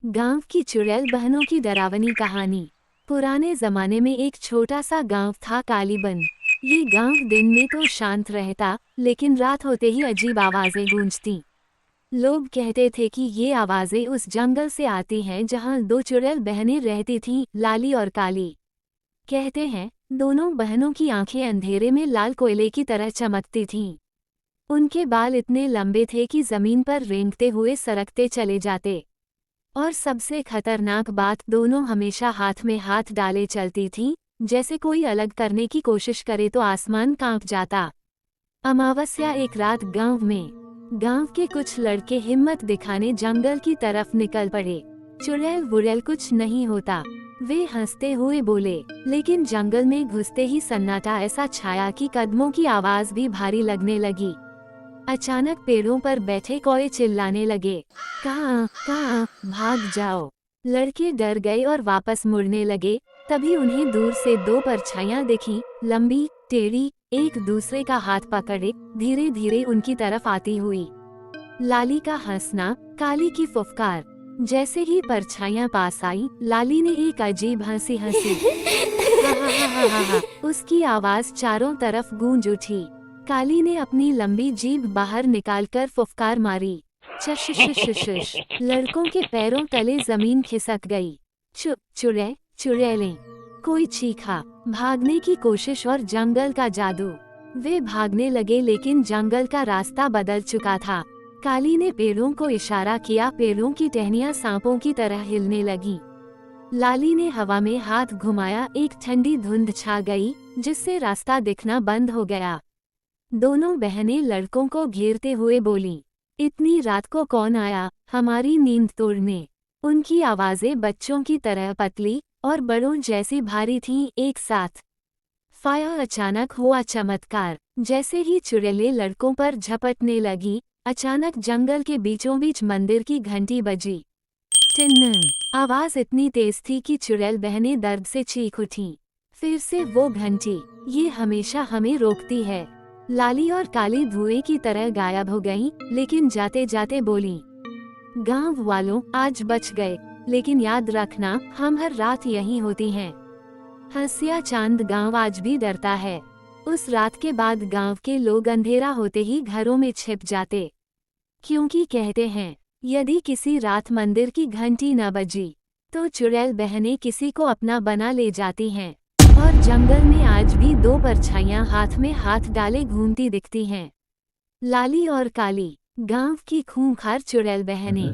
गांव की चुड़ैल बहनों की डरावनी कहानी। पुराने जमाने में एक छोटा सा गांव था, कालीबन। ये गांव दिन में तो शांत रहता, लेकिन रात होते ही अजीब आवाजें गूंजती। लोग कहते थे कि ये आवाजें उस जंगल से आती हैं जहां दो चुड़ैल बहनें रहती थीं, लाली और काली। कहते हैं दोनों बहनों की आंखें अंधेरे में लाल कोयले की तरह चमकती थीं। उनके बाल इतने लंबे थे कि जमीन पर रेंगते हुए सरकते चले जाते। और सबसे खतरनाक बात, दोनों हमेशा हाथ में हाथ डाले चलती थीं, जैसे कोई अलग करने की कोशिश करे तो आसमान कांप जाता। अमावस्या एक रात गांव के कुछ लड़के हिम्मत दिखाने जंगल की तरफ निकल पड़े। चुड़ैल बुड़ैल कुछ नहीं होता, वे हंसते हुए बोले। लेकिन जंगल में घुसते ही सन्नाटा ऐसा छाया कि कदमों की आवाज भी भारी लगने लगी। अचानक पेड़ों पर बैठे कौए चिल्लाने लगे, कहाँ कहाँ, भाग जाओ। लड़के डर गए और वापस मुड़ने लगे। तभी उन्हें दूर से दो परछाइयां दिखीं, लंबी टेढ़ी, एक दूसरे का हाथ पकड़े धीरे धीरे उनकी तरफ आती हुई। लाली का हंसना, काली की फुफकार। जैसे ही परछाइयां पास आई, लाली ने एक अजीब हंसी हंसी। हा हा हा हा हा हा। उसकी आवाज चारों तरफ गूंज उठी। काली ने अपनी लंबी जीभ बाहर निकालकर फुफकार मारी, चश। लड़कों के पैरों तले जमीन खिसक गई। चुप चुड़ैलें, कोई चीखा। भागने की कोशिश और जंगल का जादू। वे भागने लगे, लेकिन जंगल का रास्ता बदल चुका था। काली ने पेड़ों को इशारा किया, पेड़ों की टहनियां सांपों की तरह हिलने लगीं। लाली ने हवा में हाथ घुमाया, एक ठंडी धुंध छा गई, जिससे रास्ता दिखना बंद हो गया। दोनों बहनें लड़कों को घेरते हुए बोलीं, इतनी रात को कौन आया हमारी नींद तोड़ने। उनकी आवाजें बच्चों की तरह पतली और बड़ों जैसी भारी थीं एक साथ। फाया अचानक हुआ चमत्कार। जैसे ही चुड़ैलें लड़कों पर झपटने लगी, अचानक जंगल के बीचों बीच मंदिर की घंटी बजी। टिन्न। आवाज इतनी तेज थी कि चुड़ैल बहनें दर्द से चीख उठीं। फिर से वो घंटी, ये हमेशा हमें रोकती है। लाली और काली धुएं की तरह गायब हो गईं, लेकिन जाते जाते बोलीं, गांव वालों, आज बच गए, लेकिन याद रखना हम हर रात यहीं होती हैं। हंसिया चांद गांव आज भी डरता है। उस रात के बाद गांव के लोग अंधेरा होते ही घरों में छिप जाते, क्योंकि कहते हैं यदि किसी रात मंदिर की घंटी न बजी तो चुड़ैल बहनें किसी को अपना बना ले जाती हैं। और जंगल में आज भी दो परछाइयां हाथ में हाथ डाले घूमती दिखती हैं, लाली और काली, गांव की खूंखार चुड़ैल बहनें।